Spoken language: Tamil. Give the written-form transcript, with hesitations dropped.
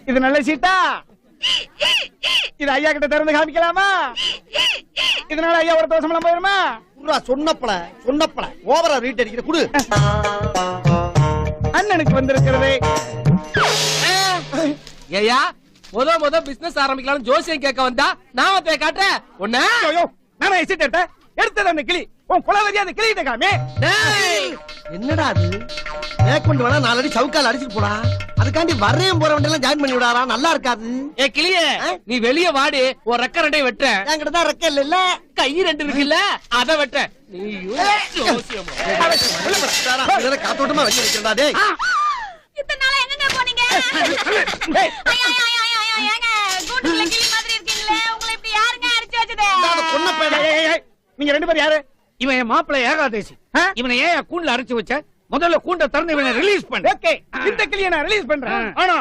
இது நல்ல சீட்டா? இது ஐயா கிட்ட திறந்து காமிக்கலாமா? இதனால ஐயா ஒரு தோசமெல்லாம் போயிருமா? சொன்னப்பல ஓவரா ரீட் அடிக்கிற குடு. அண்ணனுக்கு வந்திருக்கிறது. ஏயா முத பிசினஸ் ஆரம்பிக்கலாம் ஜோசியம் கேட்க வந்தா நான் காட்டுறேன் ஒண்ணு. நாம சீட் எடுத்தது அந்த கிளி. உன் குலவரி அந்த கிளிகிட்ட காமி. என்னடா அது? மேற்கொண்டு வேணா 4 அடி சவுக்கால் அடிச்சுட்டு போடா. அதுக்காண்டி வரையும் போற வண்டி எல்லாம் ஜாயின் பண்ணி விடாரா? நல்லா இருக்காது. ஏ கிளியே, நீ வெளிய வாடி. ஒரு ரெக்க ரெண்டையும் வெட்ட. என்கிட்ட தான் ரெக்க இல்ல. கை 2 இருக்குல்ல, அத வெட்ட. நீ ஜோசியமா காத்தோட்டமா வச்சு வைக்கிறதா? டேய் இத்தனை நாளா எங்கங்க போனீங்க? ஏங்க கூண்டுல கிளி மாதிரி இருக்கீங்களே, உங்களை இப்படி யாருங்க அடிச்சு வச்சது? நீங்க 2 பேரும் யாரு? இவன் என் மாப்பிள்ளை ஏகாதேசி. இவனை ஏன் கூண்டுல அரைச்சு வச்ச? முதல்ல கூண்ட திறந்து இவனை ரிலீஸ் பண்ணு. ஓகே, இந்த கிளியை நான் ரிலீஸ் பண்றேன். ஆனா